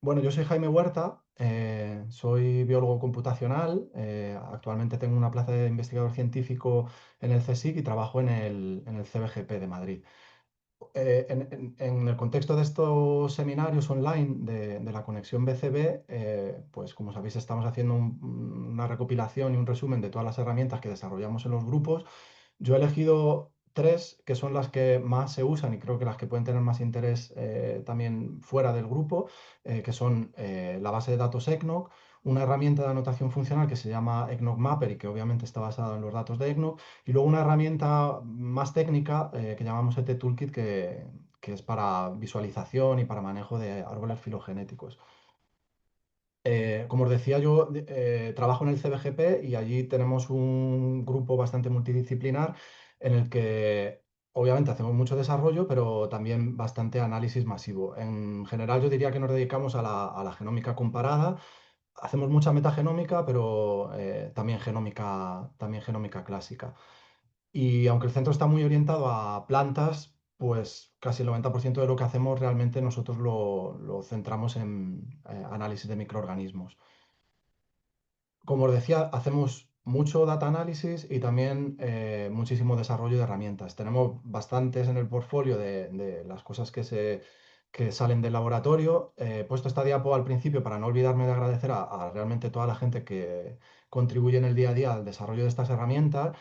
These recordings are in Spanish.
Bueno, yo soy Jaime Huerta, soy biólogo computacional. Actualmente tengo una plaza de investigador científico en el CSIC y trabajo en el CBGP de Madrid. En el contexto de estos seminarios online de la conexión BCB, pues como sabéis, estamos haciendo una recopilación y un resumen de todas las herramientas que desarrollamos en los grupos. Yo he elegido tres que son las que más se usan y creo que las que pueden tener más interés también fuera del grupo, que son la base de datos ECNOC, una herramienta de anotación funcional que se llama ECNOC Mapper y que obviamente está basada en los datos de ECNOC, y luego una herramienta más técnica que llamamos ET Toolkit, que es para visualización y para manejo de árboles filogenéticos. Como os decía, yo trabajo en el CBGP y allí tenemos un grupo bastante multidisciplinar en el que obviamente hacemos mucho desarrollo, pero también bastante análisis masivo. En general, yo diría que nos dedicamos a la genómica comparada. Hacemos mucha metagenómica, pero también genómica clásica. Y aunque el centro está muy orientado a plantas, pues casi el 90% de lo que hacemos realmente nosotros lo centramos en análisis de microorganismos. Como os decía, hacemos mucho data análisis y también muchísimo desarrollo de herramientas. Tenemos bastantes en el portfolio de las cosas que salen del laboratorio. He puesto esta diapo al principio para no olvidarme de agradecer a realmente toda la gente que contribuye en el día a día al desarrollo de estas herramientas.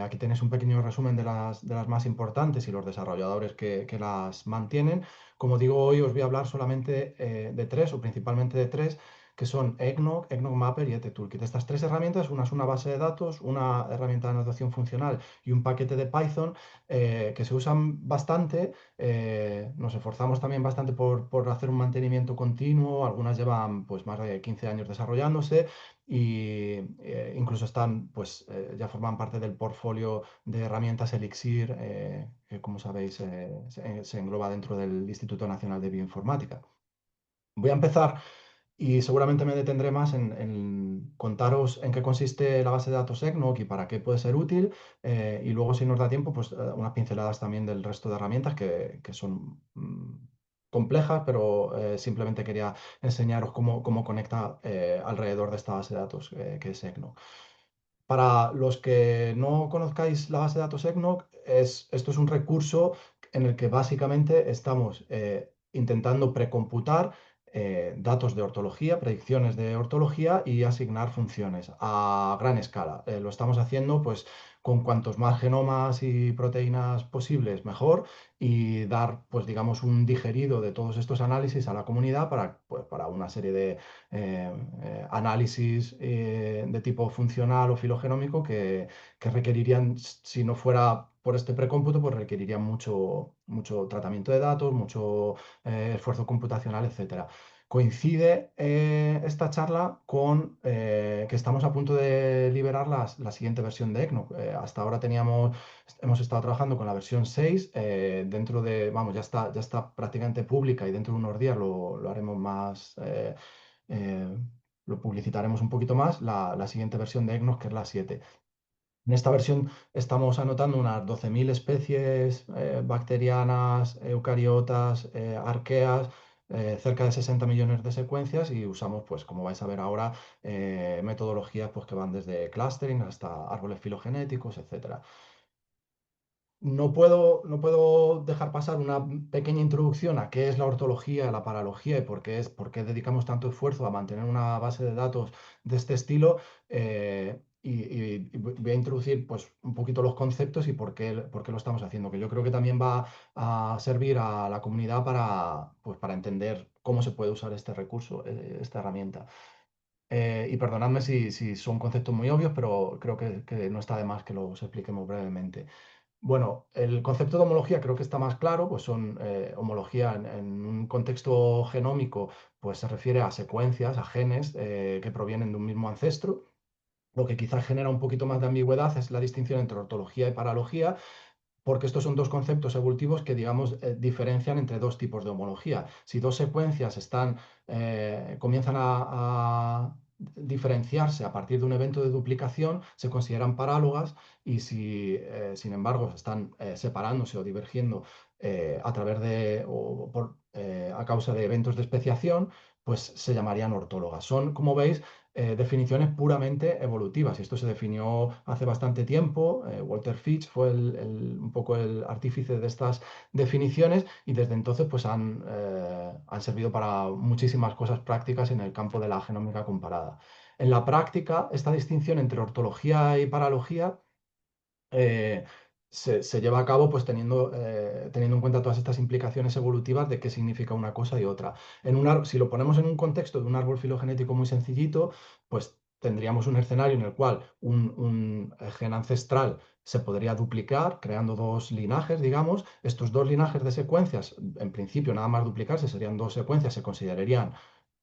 Aquí tenéis un pequeño resumen de las más importantes y los desarrolladores que las mantienen. Como digo, hoy os voy a hablar solamente de tres, o principalmente de tres, que son ECNOC, ECNOC Mapper y ET Toolkit. Estas tres herramientas, una es una base de datos, una herramienta de anotación funcional y un paquete de Python, que se usan bastante. Nos esforzamos también bastante por hacer un mantenimiento continuo. Algunas llevan pues más de 15 años desarrollándose y incluso ya forman parte del portfolio de herramientas Elixir, que como sabéis se engloba dentro del Instituto Nacional de Bioinformática. Voy a empezar y seguramente me detendré más en contaros en qué consiste la base de datos ECNOC y para qué puede ser útil. Y luego, si nos da tiempo, pues unas pinceladas también del resto de herramientas que son complejas, pero simplemente quería enseñaros cómo conecta alrededor de esta base de datos que es ECNOC. Para los que no conozcáis la base de datos ECNOC, esto es un recurso en el que básicamente estamos intentando precomputar datos de ortología, predicciones de ortología y asignar funciones a gran escala. Lo estamos haciendo pues con cuantos más genomas y proteínas posibles, mejor, y dar pues digamos un digerido de todos estos análisis a la comunidad para una serie de análisis de tipo funcional o filogenómico que requerirían, si no fuera por este precómputo, pues requerirían mucho tratamiento de datos, mucho esfuerzo computacional, etcétera. Coincide esta charla con que estamos a punto de liberar la siguiente versión de ECNO. Hasta ahora hemos estado trabajando con la versión 6. Vamos, ya está prácticamente pública y dentro de unos días lo haremos más, eh, lo publicitaremos un poquito más, la siguiente versión de ECNOS, que es la 7. En esta versión estamos anotando unas 12.000 especies bacterianas, eucariotas, arqueas, cerca de 60 millones de secuencias, y usamos, pues, como vais a ver ahora, metodologías pues, que van desde clustering hasta árboles filogenéticos, etcétera. No puedo dejar pasar una pequeña introducción a qué es la ortología, la paralogía y por qué dedicamos tanto esfuerzo a mantener una base de datos de este estilo. Y voy a introducir pues, un poquito los conceptos y por qué lo estamos haciendo, que yo creo que también va a servir a la comunidad para entender cómo se puede usar este recurso, esta herramienta. Y perdonadme si son conceptos muy obvios, pero creo que no está de más que los expliquemos brevemente. Bueno, el concepto de homología creo que está más claro, pues son homología en un contexto genómico, pues se refiere a secuencias, a genes que provienen de un mismo ancestro. Lo que quizás genera un poquito más de ambigüedad es la distinción entre ortología y paralogía, porque estos son dos conceptos evolutivos que, digamos, diferencian entre dos tipos de homología. Si dos secuencias comienzan a diferenciarse a partir de un evento de duplicación, se consideran parálogas, y si, sin embargo, están separándose o divergiendo a través de, o por, a causa de eventos de especiación, pues se llamarían ortólogas. Son, como veis, definiciones puramente evolutivas. Y esto se definió hace bastante tiempo. Walter Fitch fue un poco el artífice de estas definiciones y desde entonces pues han servido para muchísimas cosas prácticas en el campo de la genómica comparada. En la práctica, esta distinción entre ortología y paralogía eh, se lleva a cabo pues teniendo en cuenta todas estas implicaciones evolutivas de qué significa una cosa y otra. Si lo ponemos en un contexto de un árbol filogenético muy sencillito, pues tendríamos un escenario en el cual un gen ancestral se podría duplicar, creando dos linajes, digamos. Estos dos linajes de secuencias, en principio nada más duplicarse, serían dos secuencias, se considerarían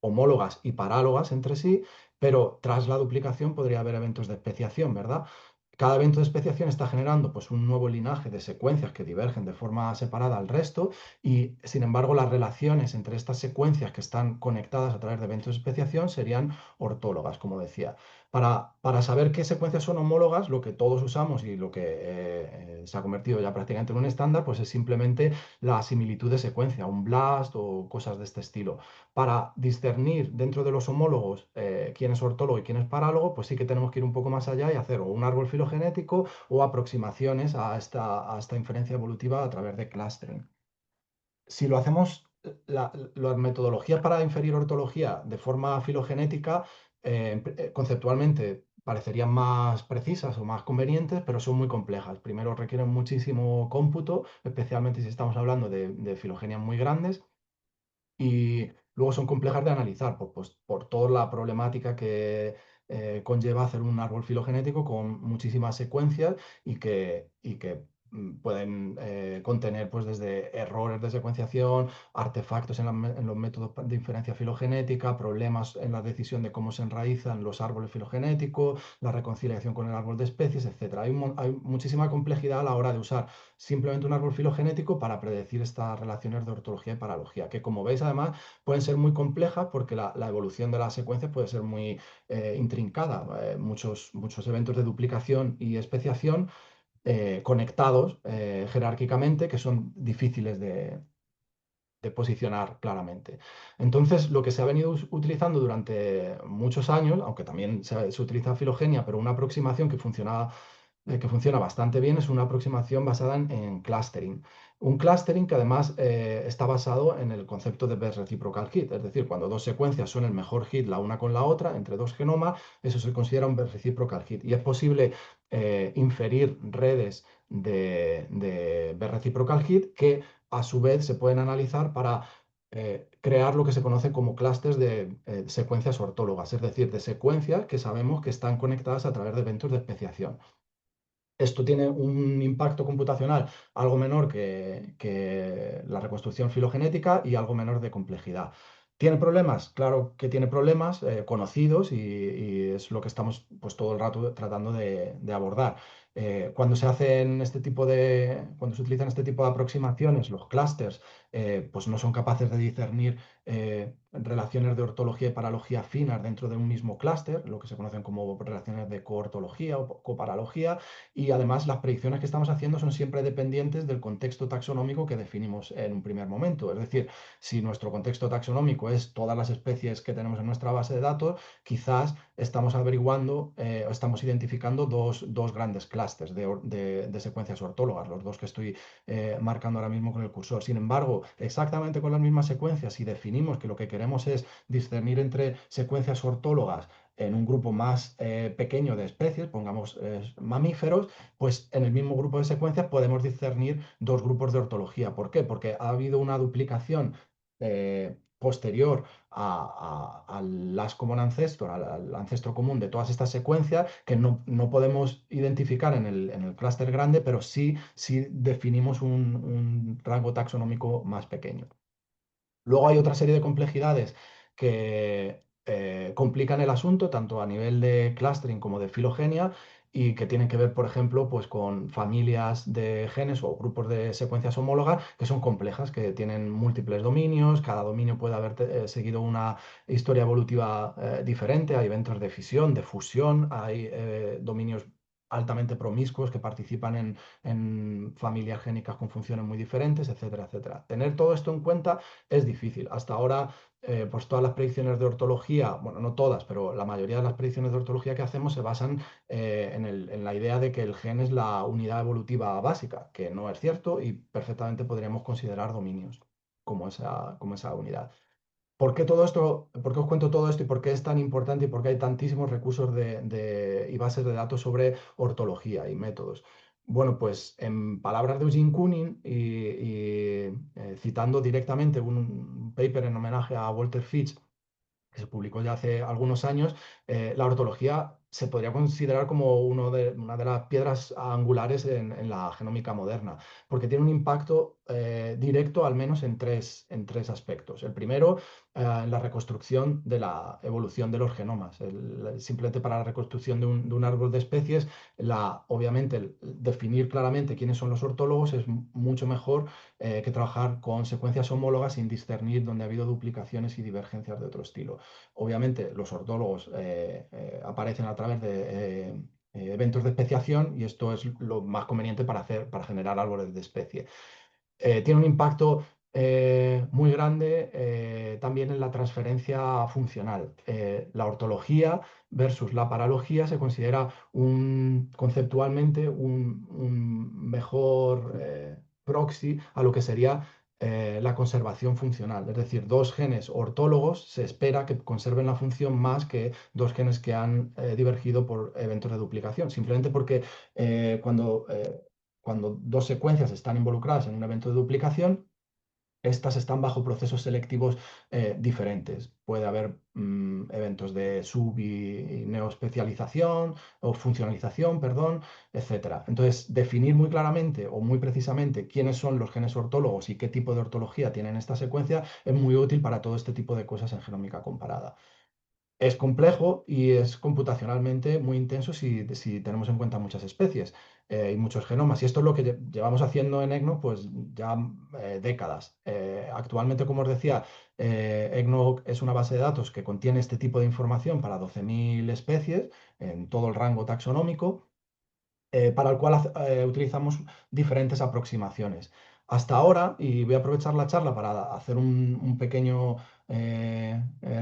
homólogas y parálogas entre sí, pero tras la duplicación podría haber eventos de especiación, ¿verdad? Cada evento de especiación está generando pues, un nuevo linaje de secuencias que divergen de forma separada al resto y, sin embargo, las relaciones entre estas secuencias que están conectadas a través de eventos de especiación serían ortólogas, como decía. Para saber qué secuencias son homólogas, lo que todos usamos y lo que se ha convertido ya prácticamente en un estándar, pues es simplemente la similitud de secuencia, un BLAST o cosas de este estilo. Para discernir dentro de los homólogos quién es ortólogo y quién es parálogo, pues sí que tenemos que ir un poco más allá y hacer o un árbol filogenético o aproximaciones a esta inferencia evolutiva a través de clustering. Si lo hacemos, las metodologías para inferir ortología de forma filogenética, conceptualmente parecerían más precisas o más convenientes, pero son muy complejas. Primero requieren muchísimo cómputo, especialmente si estamos hablando de filogenias muy grandes y luego son complejas de analizar por toda la problemática que conlleva hacer un árbol filogenético con muchísimas secuencias y que pueden contener pues, desde errores de secuenciación, artefactos en los métodos de inferencia filogenética, problemas en la decisión de cómo se enraizan los árboles filogenéticos, la reconciliación con el árbol de especies, etcétera. Hay muchísima complejidad a la hora de usar simplemente un árbol filogenético para predecir estas relaciones de ortología y paralogía, que como veis además pueden ser muy complejas porque la evolución de las secuencias puede ser muy intrincada. Muchos eventos de duplicación y especiación conectados jerárquicamente que son difíciles de posicionar claramente. Entonces, lo que se ha venido utilizando durante muchos años, aunque también se utiliza filogenia, pero una aproximación que funciona bastante bien es una aproximación basada en clustering. Un clustering que además está basado en el concepto de best reciprocal hit, es decir, cuando dos secuencias son el mejor hit la una con la otra, entre dos genomas, eso se considera un best reciprocal hit. Y es posible inferir redes de best reciprocal hit que a su vez se pueden analizar para crear lo que se conoce como clústeres de secuencias ortólogas, es decir, de secuencias que sabemos que están conectadas a través de eventos de especiación. Esto tiene un impacto computacional algo menor que la reconstrucción filogenética y algo menor de complejidad. ¿Tiene problemas? Claro que tiene problemas conocidos y es lo que estamos pues, todo el rato tratando de abordar. Cuando se utilizan este tipo de aproximaciones, los clústeres pues no son capaces de discernir relaciones de ortología y paralogía finas dentro de un mismo clúster, lo que se conocen como relaciones de coortología o coparalogía, y además las predicciones que estamos haciendo son siempre dependientes del contexto taxonómico que definimos en un primer momento. Es decir, si nuestro contexto taxonómico es todas las especies que tenemos en nuestra base de datos, quizás estamos averiguando o estamos identificando dos grandes clústeres de secuencias ortólogas, los dos que estoy marcando ahora mismo con el cursor. Sin embargo, exactamente con las mismas secuencias, si definimos que lo que queremos es discernir entre secuencias ortólogas en un grupo más pequeño de especies, pongamos mamíferos, pues en el mismo grupo de secuencias podemos discernir dos grupos de ortología. ¿Por qué? Porque ha habido una duplicación posterior al Last Common Ancestor, al ancestro común de todas estas secuencias, que no podemos identificar en el clúster grande, pero sí definimos un rango taxonómico más pequeño. Luego hay otra serie de complejidades que complican el asunto, tanto a nivel de clustering como de filogenia, y que tienen que ver, por ejemplo, pues, con familias de genes o grupos de secuencias homólogas que son complejas, que tienen múltiples dominios, cada dominio puede haber seguido una historia evolutiva diferente, hay eventos de fisión, de fusión, hay dominios altamente promiscuos que participan en familias génicas con funciones muy diferentes, etcétera, etcétera. Tener todo esto en cuenta es difícil. Hasta ahora, pues todas las predicciones de ortología, bueno, no todas, pero la mayoría de las predicciones de ortología que hacemos se basan en la idea de que el gen es la unidad evolutiva básica, que no es cierto y perfectamente podríamos considerar dominios como esa unidad. ¿Por qué todo esto? ¿Por qué os cuento todo esto y por qué es tan importante y por qué hay tantísimos recursos y bases de datos sobre ortología y métodos? Bueno, pues en palabras de Eugene Koonin citando directamente un paper en homenaje a Walter Fitch, que se publicó ya hace algunos años, la ortología se podría considerar como una de las piedras angulares en la genómica moderna, porque tiene un impacto directo al menos en tres aspectos. El primero, en la reconstrucción de la evolución de los genomas. Simplemente para la reconstrucción de un árbol de especies, obviamente definir claramente quiénes son los ortólogos es mucho mejor que trabajar con secuencias homólogas sin discernir donde ha habido duplicaciones y divergencias de otro estilo. Obviamente, los ortólogos aparecen a través de eventos de especiación y esto es lo más conveniente para generar árboles de especie. Tiene un impacto muy grande también en la transferencia funcional. La ortología versus la paralogía se considera conceptualmente un mejor proxy a lo que sería la conservación funcional. Es decir, dos genes ortólogos se espera que conserven la función más que dos genes que han divergido por eventos de duplicación, simplemente porque cuando dos secuencias están involucradas en un evento de duplicación, estas están bajo procesos selectivos diferentes. Puede haber eventos de y neoespecialización o funcionalización, perdón, etcétera. Entonces, definir muy claramente o muy precisamente quiénes son los genes ortólogos y qué tipo de ortología tienen esta secuencia es muy útil para todo este tipo de cosas en genómica comparada. Es complejo y es computacionalmente muy intenso si tenemos en cuenta muchas especies y muchos genomas. Y esto es lo que llevamos haciendo en EGNO pues ya décadas. Actualmente, como os decía, EGNO es una base de datos que contiene este tipo de información para 12.000 especies en todo el rango taxonómico para el cual utilizamos diferentes aproximaciones. Hasta ahora, y voy a aprovechar la charla para hacer un pequeño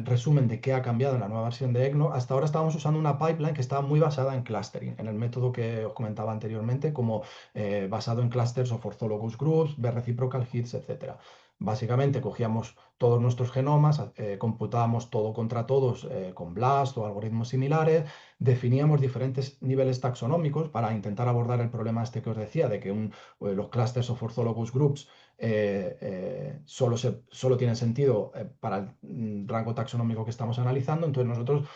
resumen de qué ha cambiado en la nueva versión de EGNO, hasta ahora estábamos usando una pipeline que estaba muy basada en clustering, en el método que os comentaba anteriormente, como basado en clusters of orthologous groups, reciprocal hits, etc. Básicamente cogíamos todos nuestros genomas, computábamos todo contra todos con BLAST o algoritmos similares, definíamos diferentes niveles taxonómicos para intentar abordar el problema este que os decía, de que los clusters of orthologous groups solo tienen sentido para el rango taxonómico que estamos analizando. Entonces nosotros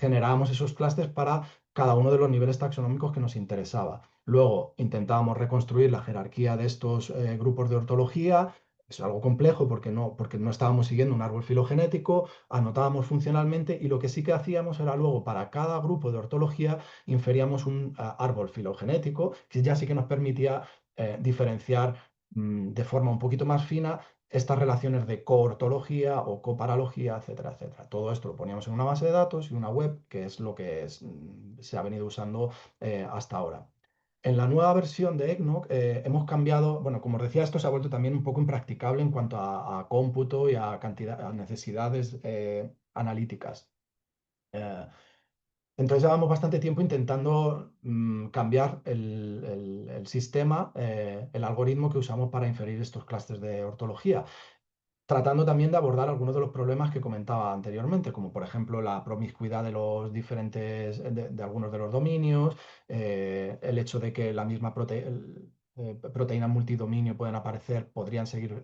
generábamos esos clusters para cada uno de los niveles taxonómicos que nos interesaba. Luego intentábamos reconstruir la jerarquía de estos grupos de ortología. Es algo complejo porque no estábamos siguiendo un árbol filogenético, anotábamos funcionalmente y lo que sí que hacíamos era luego para cada grupo de ortología inferíamos un árbol filogenético que ya sí que nos permitía diferenciar de forma un poquito más fina estas relaciones de coortología o coparalogía, etcétera, etcétera. Todo esto lo poníamos en una base de datos y una web, que es lo que se ha venido usando hasta ahora. En la nueva versión de EGNOC hemos cambiado, bueno, como os decía, esto se ha vuelto también un poco impracticable en cuanto a cómputo y a necesidades analíticas. Eh, entonces llevamos bastante tiempo intentando cambiar el sistema, el algoritmo que usamos para inferir estos clústeres de ortología, tratando también de abordar algunos de los problemas que comentaba anteriormente, como por ejemplo la promiscuidad de los diferentes, de algunos de los dominios, el hecho de que la misma proteína multidominio pueden aparecer, podrían seguir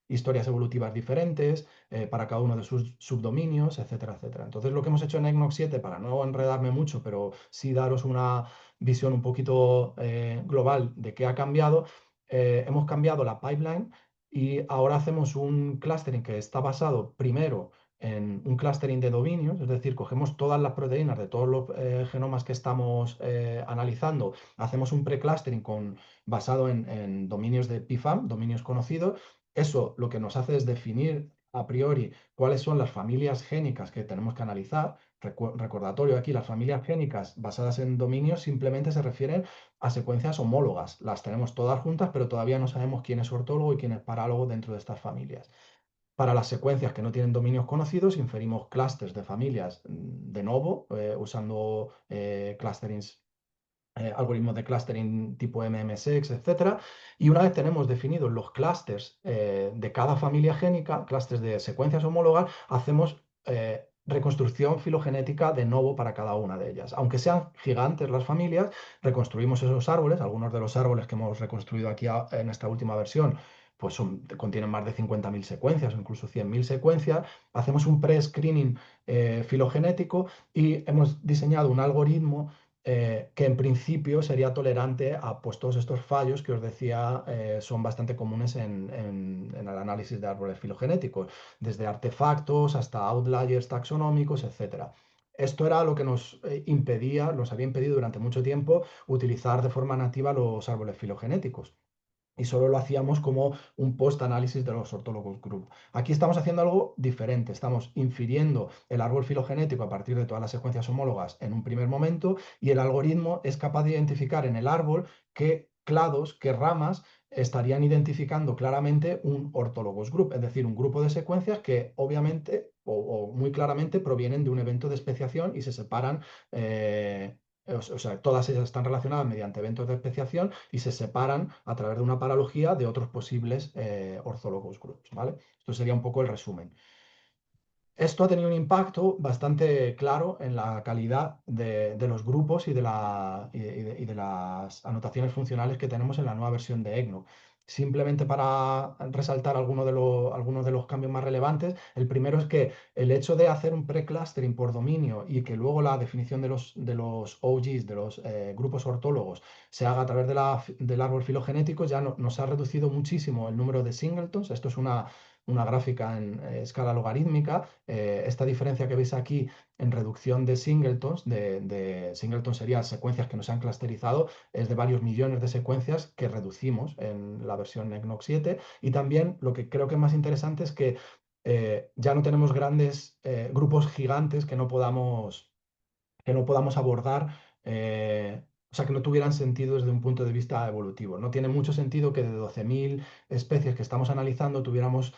historias evolutivas diferentes para cada uno de sus subdominios, etcétera, etcétera. Entonces, lo que hemos hecho en ECNOX 7, para no enredarme mucho, pero sí daros una visión un poquito global de qué ha cambiado, hemos cambiado la pipeline y ahora hacemos un clustering que está basado primero en un clustering de dominios, es decir, cogemos todas las proteínas de todos los genomas que estamos analizando, hacemos un preclustering basado en dominios de PFAM, dominios conocidos. Eso lo que nos hace es definir a priori cuáles son las familias génicas que tenemos que analizar. Recordatorio aquí, las familias génicas basadas en dominios simplemente se refieren a secuencias homólogas. Las tenemos todas juntas, pero todavía no sabemos quién es ortólogo y quién es parálogo dentro de estas familias. Para las secuencias que no tienen dominios conocidos, inferimos clústeres de familias de novo, usando clusterings, algoritmos de clustering tipo MMSX, etcétera. Y una vez tenemos definidos los clústeres de cada familia génica, clústeres de secuencias homólogas, hacemos reconstrucción filogenética de novo para cada una de ellas. Aunque sean gigantes las familias, reconstruimos esos árboles. Algunos de los árboles que hemos reconstruido aquí en esta última versión pues contienen más de 50.000 secuencias o incluso 100.000 secuencias. Hacemos un pre-screening filogenético y hemos diseñado un algoritmo que en principio sería tolerante a pues, todos estos fallos que os decía son bastante comunes en el análisis de árboles filogenéticos, desde artefactos hasta outliers taxonómicos, etcétera. Esto era lo que nos nos había impedido durante mucho tiempo utilizar de forma nativa los árboles filogenéticos y solo lo hacíamos como un post-análisis de los ortólogos group. Aquí estamos haciendo algo diferente, estamos infiriendo el árbol filogenético a partir de todas las secuencias homólogas en un primer momento y el algoritmo es capaz de identificar en el árbol qué clados, qué ramas estarían identificando claramente un ortólogos group, es decir, un grupo de secuencias que obviamente o muy claramente provienen de un evento de especiación y se separan o sea, todas ellas están relacionadas mediante eventos de especiación y se separan a través de una paralogía de otros posibles orthologous groups, ¿vale? Esto sería un poco el resumen. Esto ha tenido un impacto bastante claro en la calidad de los grupos y de las anotaciones funcionales que tenemos en la nueva versión de EGNOC. Simplemente para resaltar algunos de los cambios más relevantes, el primero es que el hecho de hacer un pre-clustering por dominio y que luego la definición de los OGs, de los grupos ortólogos, se haga a través del árbol filogenético, ya nos ha reducido muchísimo el número de singletons. Esto es una gráfica en escala logarítmica. Esta diferencia que veis aquí en reducción de singletons, de singletons serían secuencias que no se han clusterizado, es de varios millones de secuencias que reducimos en la versión EGNOC 7. Y también lo que creo que es más interesante es que ya no tenemos grandes grupos gigantes que no podamos abordar, o sea, que no tuvieran sentido desde un punto de vista evolutivo. No tiene mucho sentido que de 12.000 especies que estamos analizando tuviéramos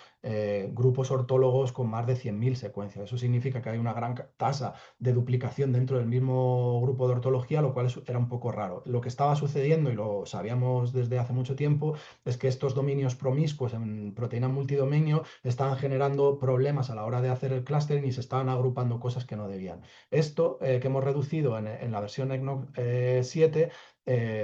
grupos ortólogos con más de 100.000 secuencias. Eso significa que hay una gran tasa de duplicación dentro del mismo grupo de ortología, lo cual era un poco raro. Lo que estaba sucediendo, y lo sabíamos desde hace mucho tiempo, es que estos dominios promiscuos en proteína multidominio estaban generando problemas a la hora de hacer el clustering y se estaban agrupando cosas que no debían. Esto que hemos reducido en la versión EGNOC 7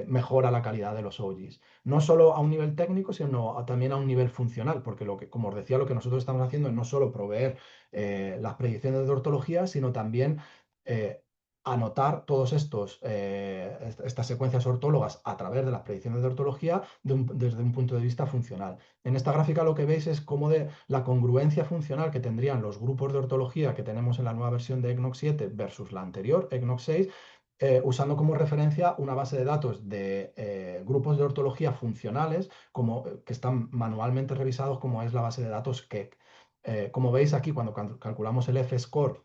mejora la calidad de los OGs. No solo a un nivel técnico, sino también a un nivel funcional, porque como os decía, lo que nosotros estamos haciendo es no solo proveer las predicciones de ortología, sino también eh, anotar todos estas secuencias ortólogas a través de las predicciones de ortología desde un punto de vista funcional. En esta gráfica lo que veis es cómo de la congruencia funcional que tendrían los grupos de ortología que tenemos en la nueva versión de EGNOC 7 versus la anterior, EGNOC 6, usando como referencia una base de datos de grupos de ortología funcionales que están manualmente revisados, como es la base de datos KEGG. Como veis aquí, cuando calculamos el F-score,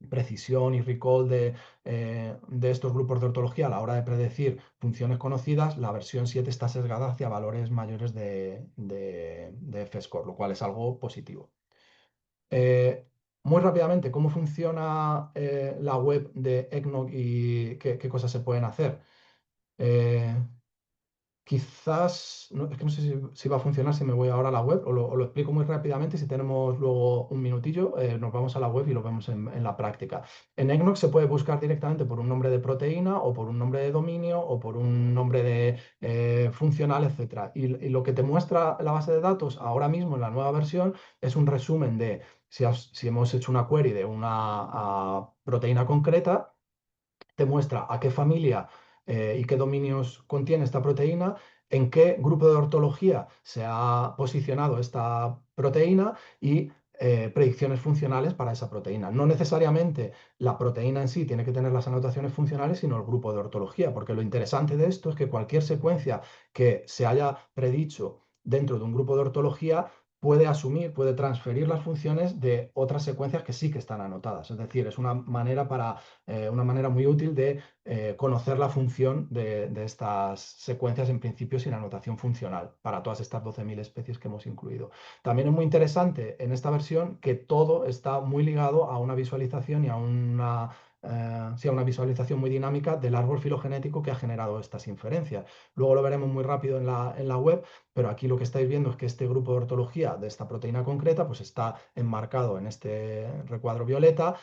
precisión y recall de estos grupos de ortología a la hora de predecir funciones conocidas, la versión 7 está sesgada hacia valores mayores de F-score, lo cual es algo positivo. Muy rápidamente, ¿cómo funciona la web de EGNOC y qué cosas se pueden hacer? Eh, Quizás, es que no sé si va a funcionar si me voy ahora a la web o lo explico muy rápidamente. Si tenemos luego un minutillo, nos vamos a la web y lo vemos en la práctica. En EGNOC se puede buscar directamente por un nombre de proteína o por un nombre de dominio o por un nombre de funcional, etc. Y lo que te muestra la base de datos ahora mismo en la nueva versión es un resumen de si hemos hecho una query de una proteína concreta, te muestra a qué familia y qué dominios contiene esta proteína, en qué grupo de ortología se ha posicionado esta proteína y predicciones funcionales para esa proteína. No necesariamente la proteína en sí tiene que tener las anotaciones funcionales, sino el grupo de ortología, porque lo interesante de esto es que cualquier secuencia que se haya predicho dentro de un grupo de ortología puede asumir, puede transferir las funciones de otras secuencias que sí que están anotadas. Es decir, es una manera muy útil de conocer la función de estas secuencias en principio sin anotación funcional para todas estas 12.000 especies que hemos incluido. También es muy interesante en esta versión que todo está muy ligado a una visualización y a sí, a una visualización muy dinámica del árbol filogenético que ha generado estas inferencias. Luego lo veremos muy rápido en la web, pero aquí lo que estáis viendo es que este grupo de ortología de esta proteína concreta pues está enmarcado en este recuadro violeta,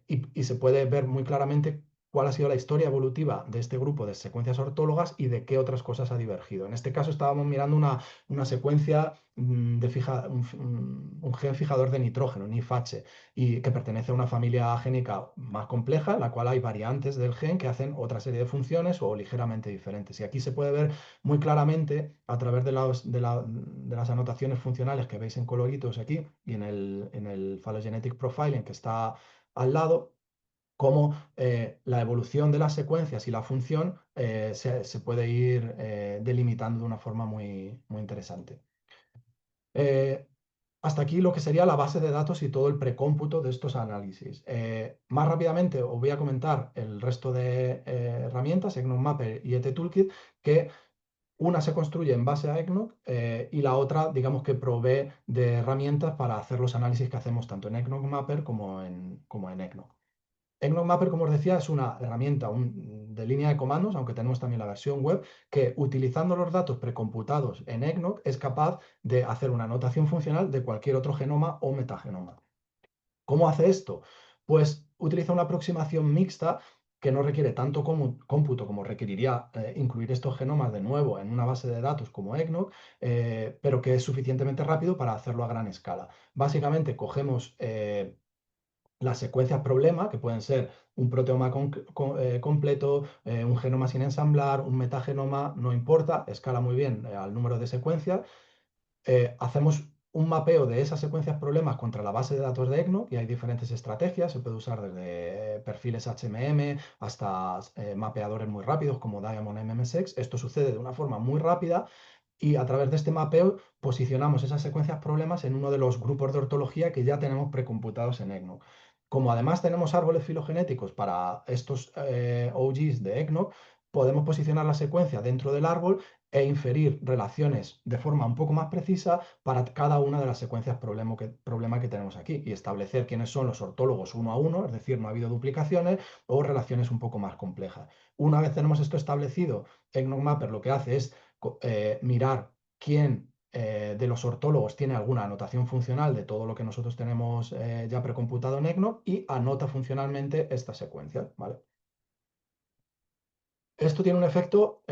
y se puede ver muy claramente cuál ha sido la historia evolutiva de este grupo de secuencias ortólogas y de qué otras cosas ha divergido. En este caso estábamos mirando una secuencia un gen fijador de nitrógeno, NIFH, y que pertenece a una familia génica más compleja, en la cual hay variantes del gen que hacen otra serie de funciones o ligeramente diferentes. Y aquí se puede ver muy claramente a través de las anotaciones funcionales que veis en coloritos aquí y en el phylogenetic profiling que está al lado, cómo la evolución de las secuencias y la función se puede ir delimitando de una forma muy, muy interesante. Eh, Hasta aquí lo que sería la base de datos y todo el precómputo de estos análisis. Más rápidamente os voy a comentar el resto de herramientas, EggNoc Mapper y ET-Toolkit, que una se construye en base a EggNoc y la otra, digamos que provee de herramientas para hacer los análisis que hacemos tanto en EggNoc Mapper como en EggNoc. EggNoc Mapper, como os decía, es una herramienta de línea de comandos, aunque tenemos también la versión web, que utilizando los datos precomputados en EggNoc es capaz de hacer una anotación funcional de cualquier otro genoma o metagenoma. ¿Cómo hace esto? Pues utiliza una aproximación mixta que no requiere tanto cómputo como requeriría incluir estos genomas de nuevo en una base de datos como EggNoc, pero que es suficientemente rápido para hacerlo a gran escala. Básicamente cogemos las secuencias problema, que pueden ser un proteoma completo, un genoma sin ensamblar, un metagenoma, no importa, escala muy bien al número de secuencias. Hacemos un mapeo de esas secuencias problemas contra la base de datos de EGNO y hay diferentes estrategias. Se puede usar desde perfiles HMM hasta mapeadores muy rápidos como Diamond MMSEX. Esto sucede de una forma muy rápida y a través de este mapeo posicionamos esas secuencias problemas en uno de los grupos de ortología que ya tenemos precomputados en EGNO. Como además tenemos árboles filogenéticos para estos OGs de EGNO, podemos posicionar la secuencia dentro del árbol e inferir relaciones de forma un poco más precisa para cada una de las secuencias problema que tenemos aquí y establecer quiénes son los ortólogos uno a uno, es decir, no ha habido duplicaciones o relaciones un poco más complejas. Una vez tenemos esto establecido, EggNoc Mapper lo que hace es mirar quién de los ortólogos tiene alguna anotación funcional de todo lo que nosotros tenemos ya precomputado en EggNoc y anota funcionalmente esta secuencia, ¿vale? Esto tiene un efecto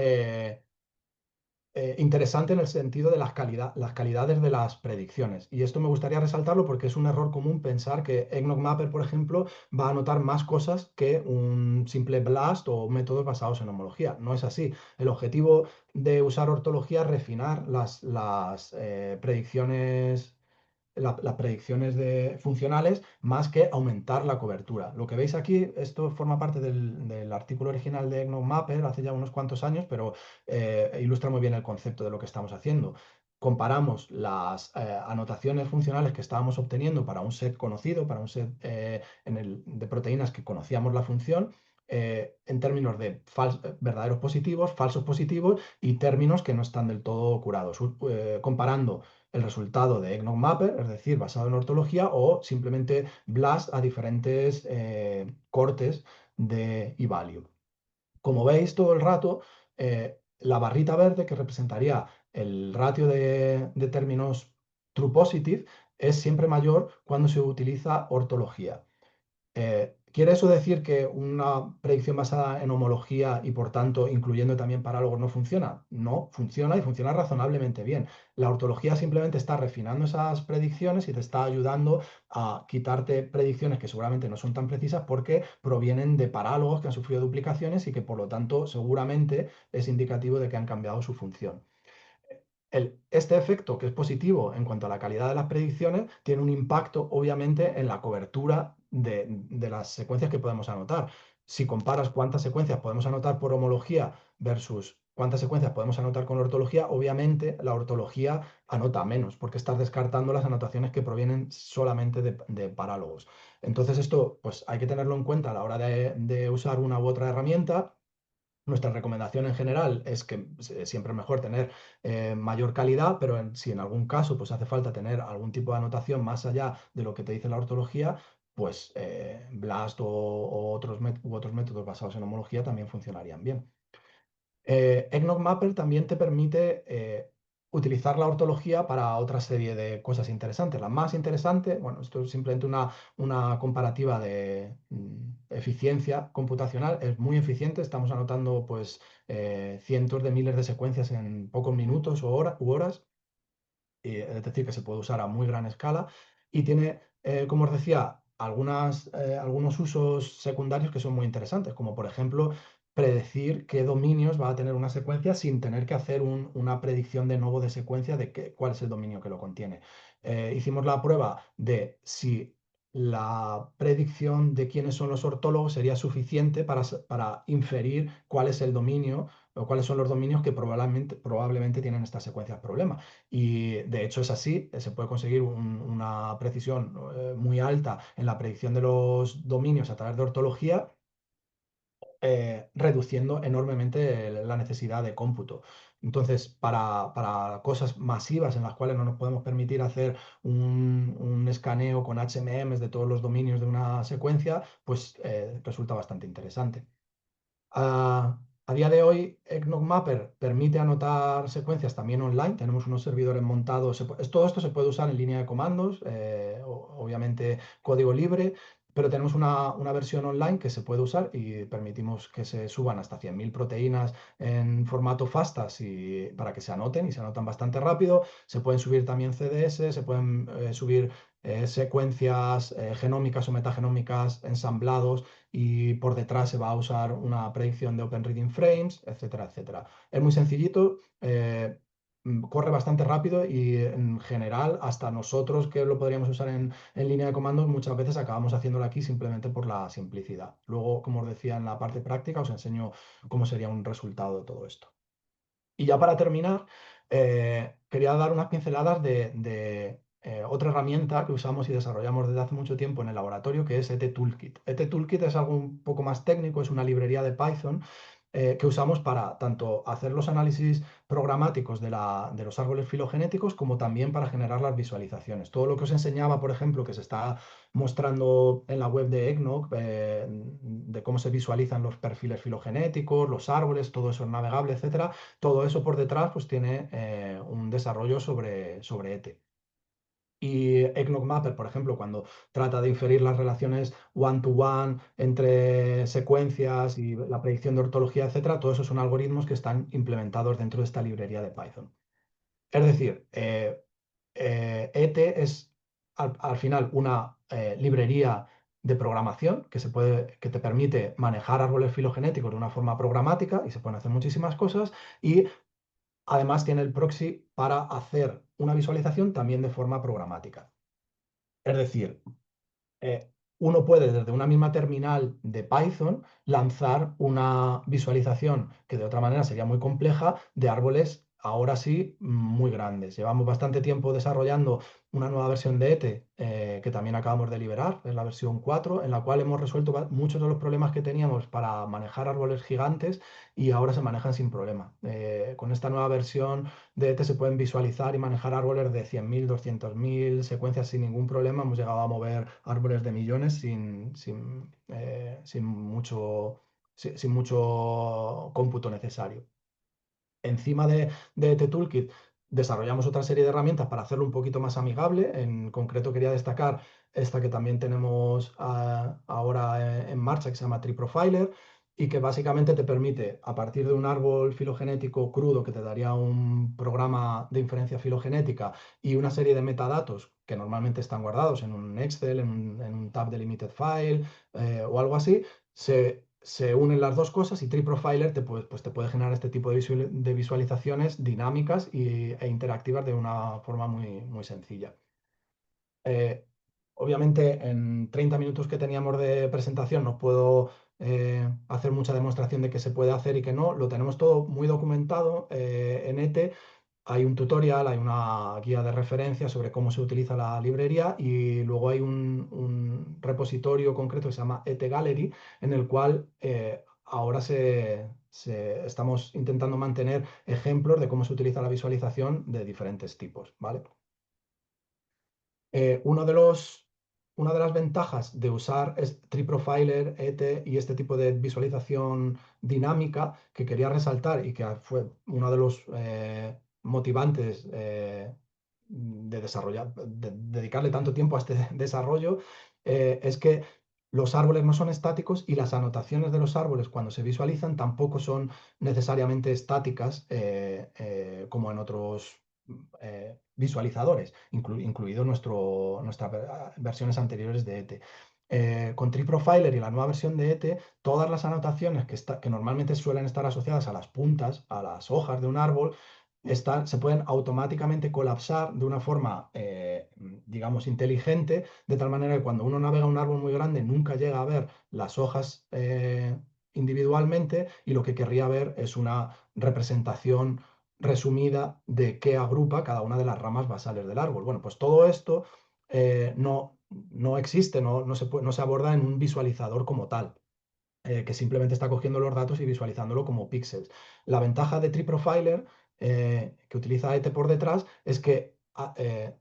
interesante en el sentido de las calidades de las predicciones. Y esto me gustaría resaltarlo porque es un error común pensar que EggNoc Mapper, por ejemplo, va a anotar más cosas que un simple BLAST o métodos basados en homología. No es así. El objetivo de usar ortología es refinar las predicciones funcionales más que aumentar la cobertura. Lo que veis aquí, esto forma parte del artículo original de EggNoc Mapper hace ya unos cuantos años, pero ilustra muy bien el concepto de lo que estamos haciendo. Comparamos las anotaciones funcionales que estábamos obteniendo para un set conocido, para un set de proteínas que conocíamos la función, en términos de verdaderos positivos, falsos positivos y términos que no están del todo curados, comparando el resultado de EggNoc Mapper, es decir, basado en ortología, o simplemente BLAST a diferentes cortes de eValue. Como veis todo el rato, la barrita verde que representaría el ratio de términos true positive es siempre mayor cuando se utiliza ortología. ¿Quiere eso decir que una predicción basada en homología y por tanto incluyendo también parálogos no funciona? No, funciona y funciona razonablemente bien. La ortología simplemente está refinando esas predicciones y te está ayudando a quitarte predicciones que seguramente no son tan precisas porque provienen de parálogos que han sufrido duplicaciones y que por lo tanto seguramente es indicativo de que han cambiado su función. Este efecto, que es positivo en cuanto a la calidad de las predicciones, tiene un impacto, obviamente, en la cobertura de las secuencias que podemos anotar. Si comparas cuántas secuencias podemos anotar por homología versus cuántas secuencias podemos anotar con la ortología, obviamente la ortología anota menos, porque estás descartando las anotaciones que provienen solamente de parálogos. Entonces esto pues hay que tenerlo en cuenta a la hora de usar una u otra herramienta. Nuestra recomendación en general es que siempre es mejor tener mayor calidad, pero si en algún caso pues hace falta tener algún tipo de anotación más allá de lo que te dice la ortología, pues BLAST o u otros métodos basados en homología también funcionarían bien. Eggnog Mapper también te permite utilizar la ortología para otra serie de cosas interesantes. La más interesante, bueno, esto es simplemente una comparativa de eficiencia computacional, es muy eficiente, estamos anotando pues cientos de miles de secuencias en pocos minutos u horas, es decir, que se puede usar a muy gran escala y tiene, como os decía, algunos usos secundarios que son muy interesantes, como por ejemplo predecir qué dominios va a tener una secuencia sin tener que hacer una predicción de nuevo de secuencia de cuál es el dominio que lo contiene. Hicimos la prueba de si la predicción de quiénes son los ortólogos sería suficiente para inferir cuál es el dominio o cuáles son los dominios que probablemente tienen estas secuencias problema. Y de hecho es así, se puede conseguir una precisión muy alta en la predicción de los dominios a través de ortología, reduciendo enormemente la necesidad de cómputo. Entonces, para cosas masivas en las cuales no nos podemos permitir hacer un escaneo con HMMs de todos los dominios de una secuencia, pues resulta bastante interesante. A día de hoy, Eggnog Mapper permite anotar secuencias también online. Tenemos unos servidores montados. Todo esto se puede usar en línea de comandos, obviamente código libre, pero tenemos una versión online que se puede usar y permitimos que se suban hasta 100.000 proteínas en formato FASTA para que se anoten y se anotan bastante rápido. Se pueden subir también CDS, se pueden subir secuencias genómicas o metagenómicas ensamblados y por detrás se va a usar una predicción de Open Reading Frames, etcétera, etcétera. Es muy sencillito, corre bastante rápido y en general hasta nosotros que lo podríamos usar en línea de comandos muchas veces acabamos haciéndolo aquí simplemente por la simplicidad. Luego, como os decía, en la parte práctica os enseño cómo sería un resultado de todo esto. Y ya para terminar, quería dar unas pinceladas de otra herramienta que usamos y desarrollamos desde hace mucho tiempo en el laboratorio, que es ET-Toolkit. ET-Toolkit es algo un poco más técnico, es una librería de Python que usamos para tanto hacer los análisis programáticos de los árboles filogenéticos como también para generar las visualizaciones. Todo lo que os enseñaba, por ejemplo, que se está mostrando en la web de Eggnog, de cómo se visualizan los perfiles filogenéticos, los árboles, todo eso es navegable, etcétera. Todo eso por detrás pues tiene un desarrollo sobre ETE. Y Eggnog Mapper, por ejemplo, cuando trata de inferir las relaciones one-to-one entre secuencias y la predicción de ortología, etcétera, todo eso son algoritmos que están implementados dentro de esta librería de Python. Es decir, ETE es al final una librería de programación que te permite manejar árboles filogenéticos de una forma programática y se pueden hacer muchísimas cosas. Y además tiene el proxy para hacer una visualización también de forma programática. Es decir, eh, uno puede desde una misma terminal de Python lanzar una visualización que de otra manera sería muy compleja de árboles ahora sí muy grandes. Llevamos bastante tiempo desarrollando una nueva versión de ETE que también acabamos de liberar, es la versión 4, en la cual hemos resuelto muchos de los problemas que teníamos para manejar árboles gigantes y ahora se manejan sin problema. Con esta nueva versión de ETE se pueden visualizar y manejar árboles de 100.000, 200.000 secuencias sin ningún problema. Hemos llegado a mover árboles de millones sin mucho cómputo necesario. Encima de este toolkit desarrollamos otra serie de herramientas para hacerlo un poquito más amigable. En concreto quería destacar esta que también tenemos ahora en marcha, que se llama Tree Profiler, y que básicamente te permite, a partir de un árbol filogenético crudo que te daría un programa de inferencia filogenética y una serie de metadatos que normalmente están guardados en un Excel, en un tab de limited file o algo así, se unen las dos cosas y Tree Profiler te puede generar este tipo de visualizaciones dinámicas e interactivas de una forma muy, muy sencilla. Obviamente, en 30 minutos que teníamos de presentación no puedo hacer mucha demostración de que se puede hacer y que no. Lo tenemos todo muy documentado en ETE. Hay un tutorial, hay una guía de referencia sobre cómo se utiliza la librería y luego hay un repositorio concreto que se llama ETE Gallery, en el cual ahora estamos intentando mantener ejemplos de cómo se utiliza la visualización de diferentes tipos, ¿vale? Eh, uno de los, una de las ventajas de usar TreeProfiler, ETE y este tipo de visualización dinámica que quería resaltar y que fue uno de los motivantes de desarrollar, de dedicarle tanto tiempo a este desarrollo, es que los árboles no son estáticos y las anotaciones de los árboles cuando se visualizan tampoco son necesariamente estáticas como en otros visualizadores, incluido nuestras versiones anteriores de ETE. Con Tree Profiler y la nueva versión de ETE, todas las anotaciones que normalmente suelen estar asociadas a las puntas, a las hojas de un árbol, se pueden automáticamente colapsar de una forma, digamos, inteligente, de tal manera que cuando uno navega un árbol muy grande nunca llega a ver las hojas individualmente y lo que querría ver es una representación resumida de qué agrupa cada una de las ramas basales del árbol. Bueno, pues todo esto no existe, no se aborda en un visualizador como tal, que simplemente está cogiendo los datos y visualizándolo como píxeles. La ventaja de Tree Profiler, que utiliza ETE por detrás, es que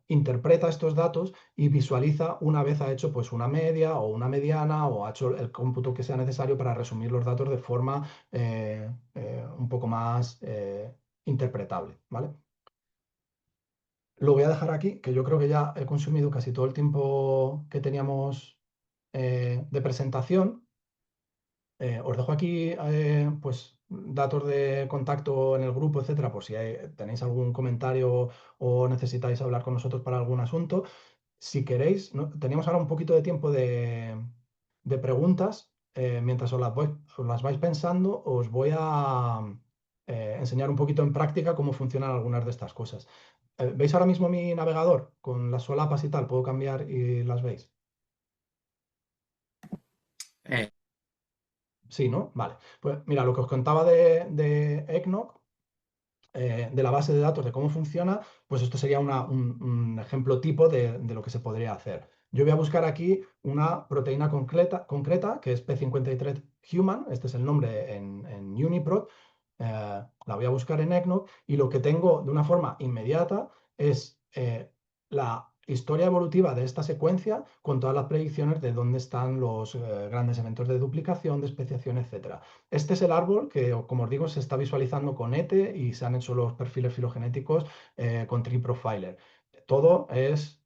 interpreta estos datos y visualiza una vez ha hecho pues una media o una mediana o ha hecho el cómputo que sea necesario para resumir los datos de forma un poco más interpretable, ¿vale? Lo voy a dejar aquí, que yo creo que ya he consumido casi todo el tiempo que teníamos de presentación. Os dejo aquí pues datos de contacto en el grupo, etcétera, por si tenéis algún comentario o necesitáis hablar con nosotros para algún asunto. Si queréis, teníamos ahora un poquito de tiempo de preguntas. Mientras os las vais pensando, os voy a enseñar un poquito en práctica cómo funcionan algunas de estas cosas. ¿Veis ahora mismo mi navegador con las solapas y tal? ¿Puedo cambiar y las veis? Eh, Sí, ¿no? Vale. Pues mira, lo que os contaba de ECNOC, de la base de datos, de cómo funciona, pues esto sería un ejemplo tipo de lo que se podría hacer. Yo voy a buscar aquí una proteína concreta que es P53 Human, este es el nombre en UniProt, la voy a buscar en ECNOC y lo que tengo de una forma inmediata es la historia evolutiva de esta secuencia con todas las predicciones de dónde están los grandes eventos de duplicación, de especiación, etcétera. Este es el árbol que, como os digo, se está visualizando con ETE y se han hecho los perfiles filogenéticos con Tree Profiler. Todo es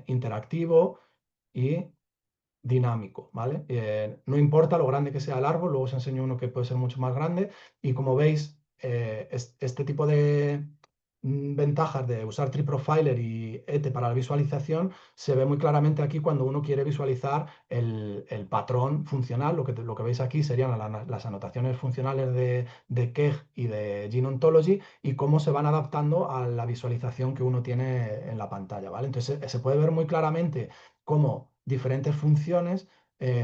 interactivo y dinámico, ¿vale? No importa lo grande que sea el árbol, luego os enseño uno que puede ser mucho más grande y como veis, este tipo de ventajas de usar Tree Profiler y ETE para la visualización se ve muy claramente aquí cuando uno quiere visualizar el patrón funcional. Lo que veis aquí serían las anotaciones funcionales de Kegg y de Gene Ontology y cómo se van adaptando a la visualización que uno tiene en la pantalla, ¿vale? Entonces se puede ver muy claramente cómo diferentes funciones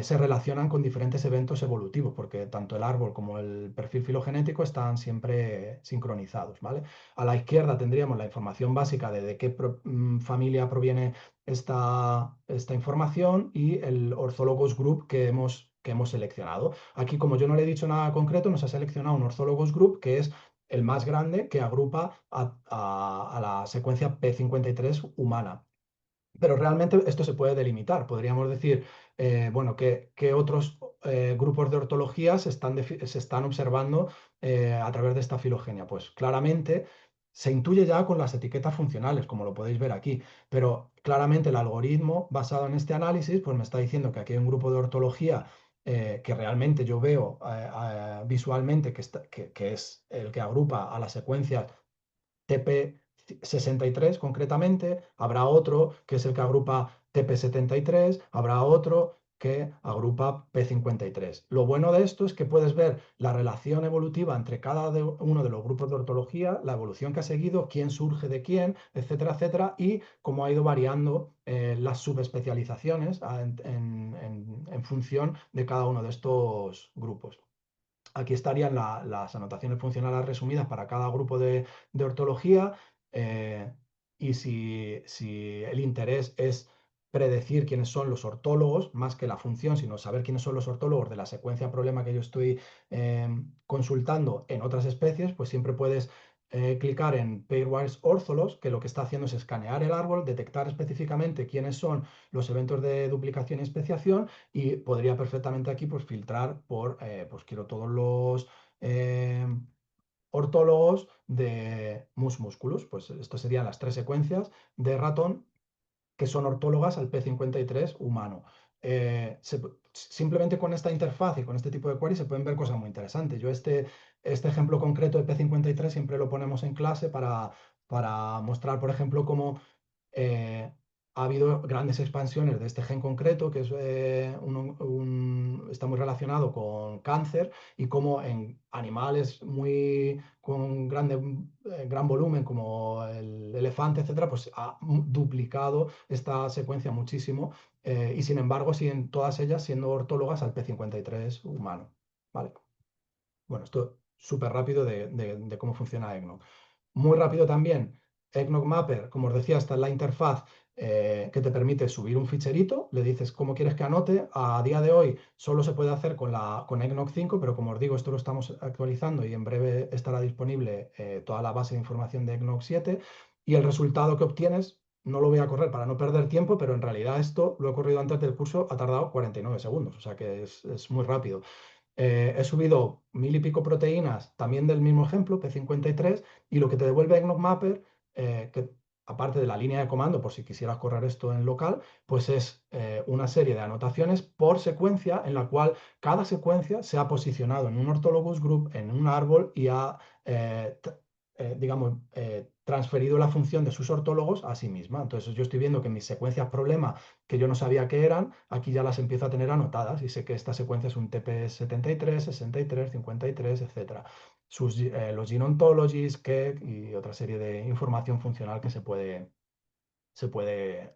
se relacionan con diferentes eventos evolutivos, porque tanto el árbol como el perfil filogenético están siempre sincronizados, ¿vale? A la izquierda tendríamos la información básica de qué familia proviene esta información y el Orthologous Group que hemos seleccionado. Aquí, como yo no le he dicho nada concreto, nos ha seleccionado un Orthologous Group que es el más grande que agrupa a la secuencia P53 humana. Pero realmente esto se puede delimitar. Podríamos decir, bueno, qué otros grupos de ortología se están observando a través de esta filogenia. Pues claramente se intuye ya con las etiquetas funcionales, como lo podéis ver aquí, pero claramente el algoritmo basado en este análisis, pues me está diciendo que aquí hay un grupo de ortología que realmente yo veo visualmente que es el que agrupa a las secuencias TP63 concretamente, habrá otro que es el que agrupa TP73, habrá otro. que agrupa P53. Lo bueno de esto es que puedes ver la relación evolutiva entre cada uno de los grupos de ortología, la evolución que ha seguido, quién surge de quién, etcétera, etcétera, y cómo ha ido variando las subespecializaciones en función de cada uno de estos grupos. Aquí estarían las anotaciones funcionales resumidas para cada grupo de ortología. eh, y si el interés es predecir quiénes son los ortólogos, más que la función, sino saber quiénes son los ortólogos de la secuencia problema que yo estoy consultando en otras especies, pues siempre puedes clicar en Pairwise Ortholos, que lo que está haciendo es escanear el árbol, detectar específicamente quiénes son los eventos de duplicación y especiación, y podría perfectamente aquí pues filtrar por, pues quiero todos los ortólogos de mus musculus. Pues estas serían las tres secuencias de ratón que son ortólogas al P53 humano. Simplemente con esta interfaz y con este tipo de query se pueden ver cosas muy interesantes. Yo este ejemplo concreto de P53 siempre lo ponemos en clase para mostrar, por ejemplo, cómo eh, ha habido grandes expansiones de este gen concreto, que es, está muy relacionado con cáncer, y como en animales con gran volumen, como el elefante, etcétera, pues ha duplicado esta secuencia muchísimo, y sin embargo siguen todas ellas siendo ortólogas al P53 humano. ¿Vale? Bueno, esto súper rápido de cómo funciona EGNOG. Muy rápido también, EGNOG Mapper, como os decía, está en la interfaz que te permite subir un ficherito, le dices cómo quieres que anote. A día de hoy solo se puede hacer con EGNOG 5, pero como os digo, esto lo estamos actualizando y en breve estará disponible toda la base de información de EGNOG 7, y el resultado que obtienes, no lo voy a correr para no perder tiempo, pero en realidad esto lo he corrido antes del curso, ha tardado 49 segundos, o sea que es muy rápido. He subido 1000 y pico proteínas también del mismo ejemplo, P53, y lo que te devuelve EggNogMapper, que aparte de la línea de comando, por si quisieras correr esto en local, pues es una serie de anotaciones por secuencia en la cual cada secuencia se ha posicionado en un orthologous group, en un árbol, y ha, digamos, transferido la función de sus ortólogos a sí misma. Entonces yo estoy viendo que mis secuencias problema, que yo no sabía qué eran, aquí ya las empiezo a tener anotadas y sé que esta secuencia es un TP73, 63, 53, etcétera. Los gene ontologies, que, y otra serie de información funcional que se puede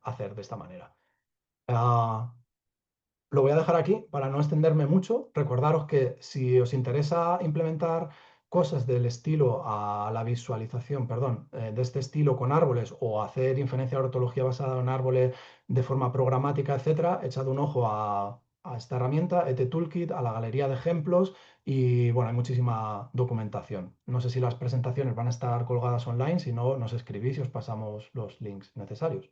hacer de esta manera. Ah, lo voy a dejar aquí para no extenderme mucho. Recordaros que si os interesa implementar cosas del estilo a la visualización, perdón, de este estilo con árboles, o hacer inferencia de ortología basada en árboles de forma programática, etcétera, echad un ojo a esta herramienta, ET-Toolkit, a la galería de ejemplos, y bueno, hay muchísima documentación. No sé si las presentaciones van a estar colgadas online, si no, nos escribís y os pasamos los links necesarios.